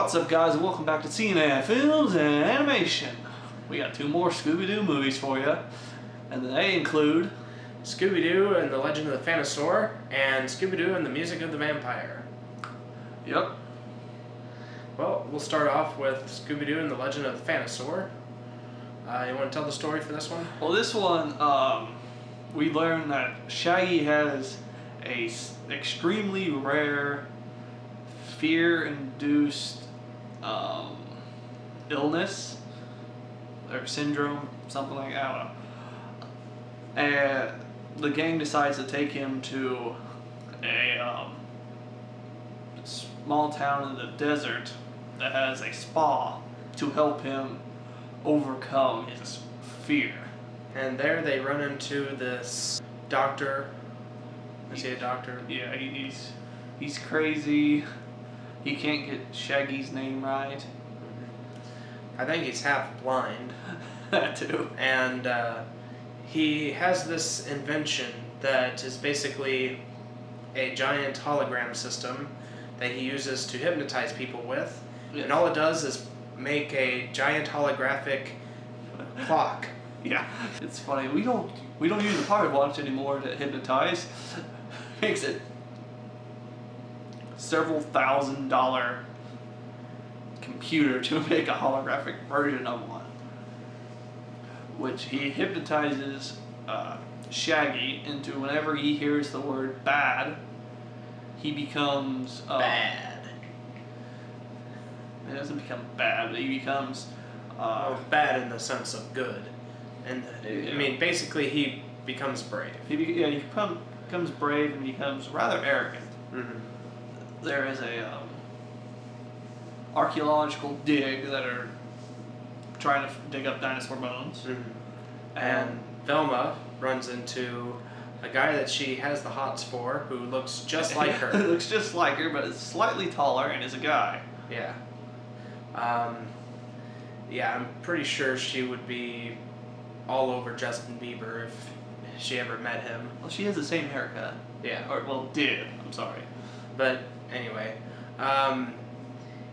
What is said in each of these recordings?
What's up, guys, and welcome back to CNN Films and Animation. We got 2 more Scooby-Doo movies for you, and they include Scooby-Doo and the Legend of the Phantosaur, and Scooby-Doo and the Music of the Vampire. Yep. Well, we'll start off with Scooby-Doo and the Legend of the Phantosaur. You want to tell the story for this one? Well, this one, we learned that Shaggy has a extremely rare fear-induced illness or syndrome, something like that. I don't know. And the gang decides to take him to a small town in the desert that has a spa to help him overcome his fear. And there they run into this doctor. Is he a doctor? Yeah, he's crazy. He can't get Shaggy's name right. I think he's half blind. That too. And he has this invention that is basically a giant hologram system that he uses to hypnotize people with. Yes. And all it does is make a giant holographic clock. Yeah, it's funny. We don't use the pocket watch anymore to hypnotize. Makes it several $1,000 computer to make a holographic version of one, which he hypnotizes Shaggy into whenever he hears the word bad, he becomes Bad. It doesn't become bad, but he becomes Bad in the sense of good. And I mean, basically, he becomes brave. He becomes brave and becomes rather arrogant. Mm-hmm. There is a archaeological dig that are trying to dig up dinosaur bones. Mm-hmm. And Velma runs into a guy that she has the hots for, who looks just like her. Looks just like her, but is slightly taller and is a guy. Yeah. Yeah, I'm pretty sure she would be all over Justin Bieber if she ever met him. Well, she has the same haircut. Yeah. Or, well, did. I'm sorry. But anyway,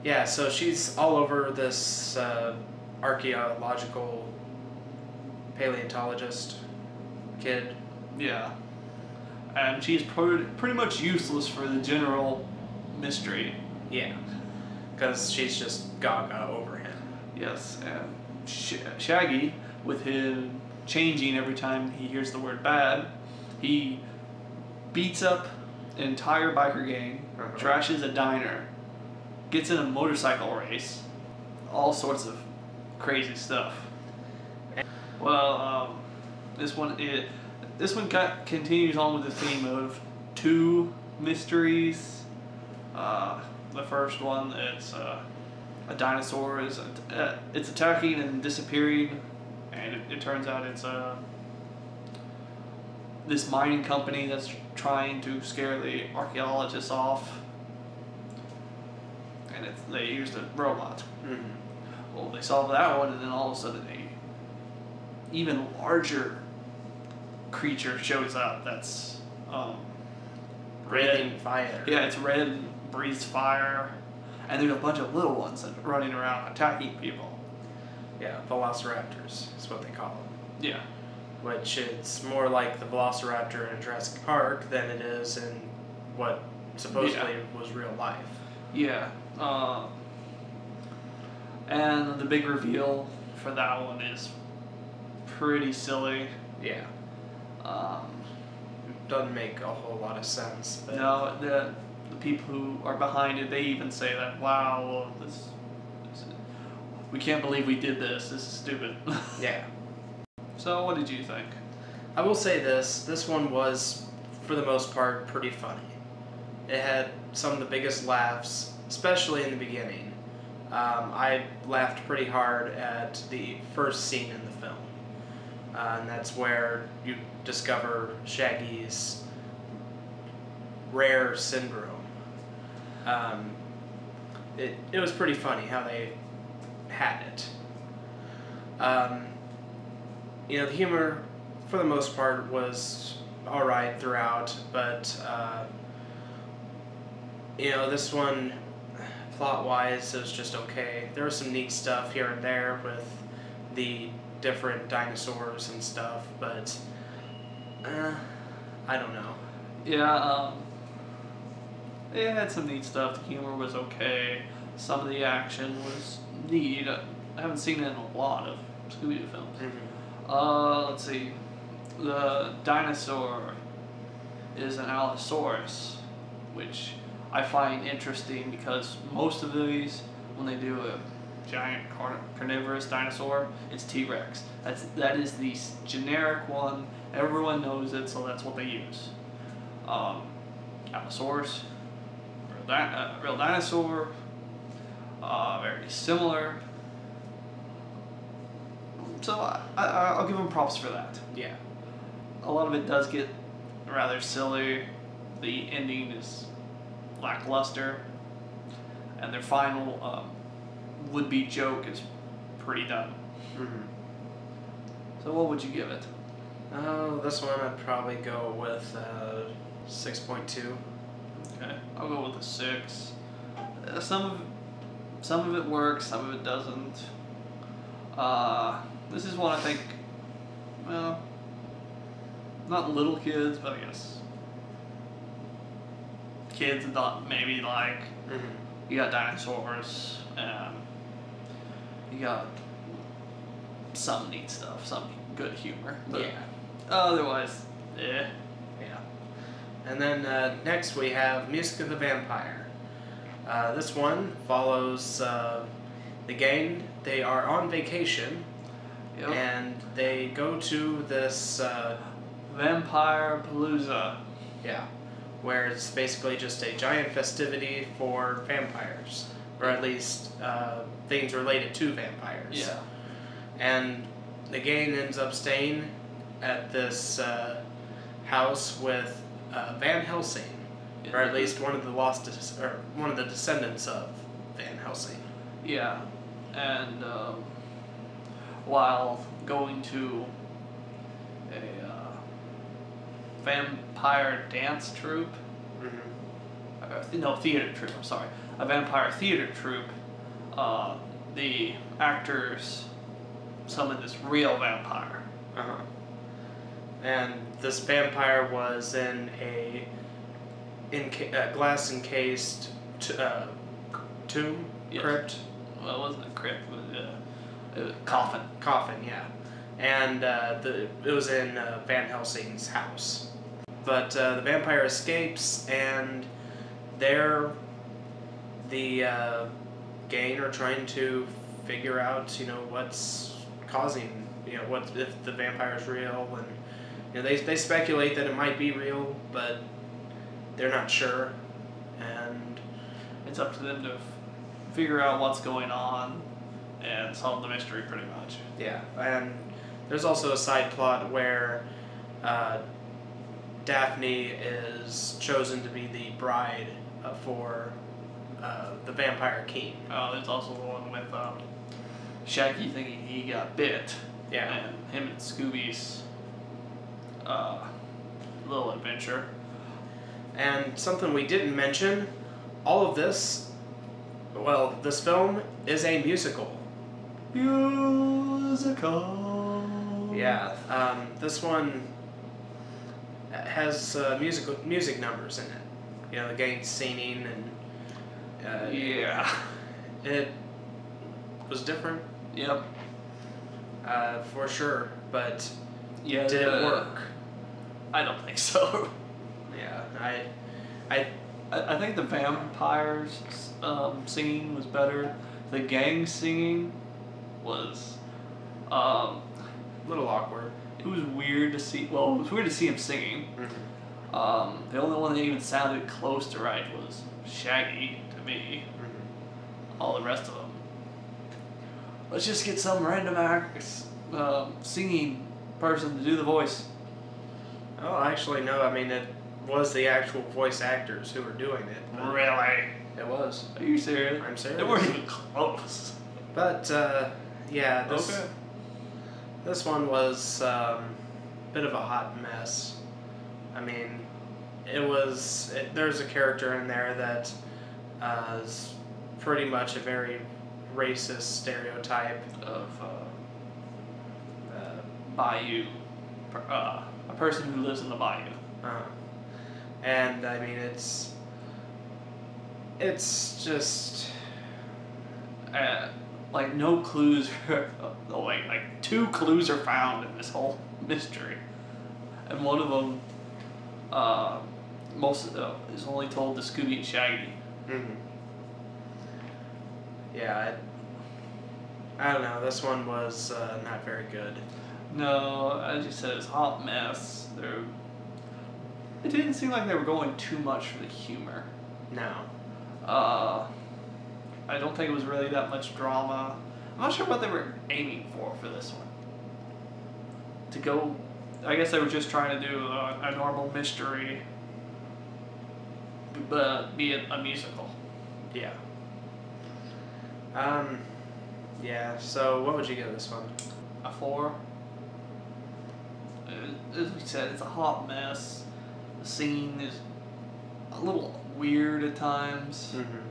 yeah, so she's all over this archaeological paleontologist kid. Yeah. And she's pretty much useless for the general mystery. Yeah. Because she's just gaga over him. Yes, and Shaggy, with him changing every time he hears the word bad, he beats up an entire biker gang, trashes a diner, gets in a motorcycle race, all sorts of crazy stuff. Well, this one continues on with the theme of 2 mysteries. The first one, it's a dinosaur it's attacking and disappearing, and it turns out it's this mining company that's trying to scare the archaeologists off, and they used a robot. Mm-hmm. Well, they solve that one, and then all of a sudden a even larger creature shows up that's Breathing fire. Yeah, it's red and breathes fire, and there's a bunch of little ones that are running around attacking people. Yeah, velociraptors is what they call them. Yeah. Which it's more like the velociraptor in Jurassic Park than it is in what supposedly was real life. Yeah. And the big reveal for that one is pretty silly. Yeah. Doesn't make a whole lot of sense. But No, the people who are behind it, they even say that, wow, we can't believe we did this. This is stupid. Yeah. So, what did you think? I will say this one was, for the most part, pretty funny. It had some of the biggest laughs, especially in the beginning. I laughed pretty hard at the first scene in the film. And that's where you discover Shaggy's rare syndrome. It was pretty funny how they had it. The humor, for the most part, was alright throughout, but this one, plot-wise, it was just okay. There was some neat stuff here and there with the different dinosaurs and stuff, but I don't know. Yeah, it had some neat stuff. The humor was okay. Some of the action was neat. I haven't seen it in a lot of Scooby-Doo films. Mm-hmm. Let's see. The dinosaur is an Allosaurus, which I find interesting because most of these, when they do a giant carnivorous dinosaur, it's T-Rex. That is the generic one. Everyone knows it, so that's what they use. Allosaurus, real dinosaur, very similar. So I'll give them props for that. Yeah. A lot of it does get rather silly. The ending is lackluster, and their final would-be joke is pretty dumb. Mm-hmm. So what would you give it? This one I'd probably go with 6.2. Okay, I'll go with a 6. Some of it works, some of it doesn't. This is one I think, well, not little kids, but I guess kids not maybe like. Mm-hmm. You got dinosaurs, and you got some neat stuff, some good humor. But Yeah. Otherwise, Yeah. And then next we have Music of the Vampire. This one follows the gang. They are on vacation, Yep. and they go to this Vampire Palooza. where it's basically just a giant festivity for vampires, or at least things related to vampires. Yeah. And the gang ends up staying at this house with Van Helsing, or at least one of the descendants of Van Helsing. Yeah, and while going to a vampire dance troupe, no, theater troupe, I'm sorry, a vampire theater troupe, the actors summon this real vampire. Uh-huh. And this vampire was in a glass encased tomb, Yes. crypt. Well, it wasn't a crypt, it was a coffin. Coffin, yeah. And it was in Van Helsing's house. But the vampire escapes, and the gang are trying to figure out, what's causing, what if the vampire is real, and they speculate that it might be real, but they're not sure, and It's up to them to figure out what's going on and solve the mystery pretty much. yeah. And there's also a side plot where Daphne is chosen to be the bride for the Vampire King. There's also the one with Shaggy thinking he got bit. Yeah. And him and Scooby's little adventure. And something we didn't mention, all of this, this film is a musical. Musical. Yeah. This one has music numbers in it. The gang singing, and Yeah. it was different. Yep. For sure, but Yeah. did it work? I don't think so. Yeah, I think the vampires singing was better. The gang singing was a little awkward. it was weird to see. Well, it was weird to see him singing. Mm-hmm. The only one that even sounded close to right was Shaggy to me. Mm-hmm. All the rest of them. Let's just get some random singing person to do the voice. Oh, actually, no. I mean, it was the actual voice actors who were doing it. but Really? It was. Are you serious? I'm serious. They weren't even close. But yeah, Okay. this one was a bit of a hot mess. I mean, there's a character in there that is pretty much a very racist stereotype of bayou, a person who lives in the bayou. And I mean, it's just like no clues. Like 2 clues are found in this whole mystery, and one of them, is only told to Scooby and Shaggy. Mm-hmm. Yeah, I don't know. This one was not very good. No, as you said, it's a hot mess. It didn't seem like they were going too much for the humor. No. I don't think it was really that much drama. I'm not sure what they were aiming for this one. I guess they were just trying to do a normal mystery, but be it a musical. Yeah. Yeah, so what would you give this one? A 4. As we said, it's a hot mess. The scene is a little weird at times. Mm-hmm.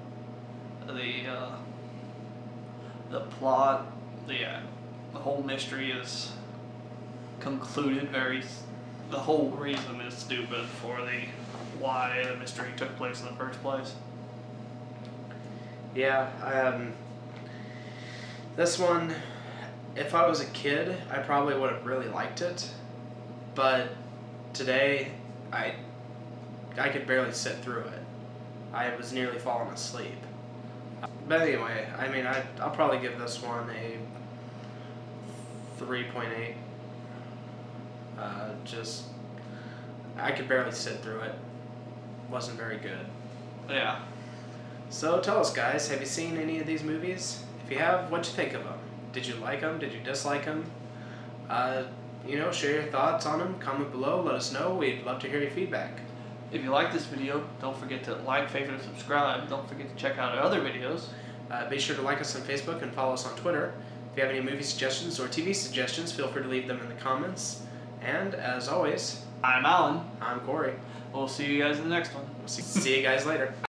The plot, the whole mystery is concluded the whole reason is stupid for why the mystery took place in the first place. Yeah, this one, if I was a kid, I probably would have really liked it, but today, I could barely sit through it. I was nearly falling asleep. But anyway, I mean, I'll probably give this one a 3.8. I could barely sit through it. Wasn't very good. Yeah. So tell us, guys, have you seen any of these movies? If you have, what'd you think of them? Did you like them? Did you dislike them? Share your thoughts on them. Comment below. Let us know. We'd love to hear your feedback. If you like this video, don't forget to like, favorite, and subscribe. Don't forget to check out our other videos. Be sure to like us on Facebook and follow us on Twitter. If you have any movie suggestions or TV suggestions, feel free to leave them in the comments. And as always, I'm Alan. I'm Corey. We'll see you guys in the next one. See you guys later.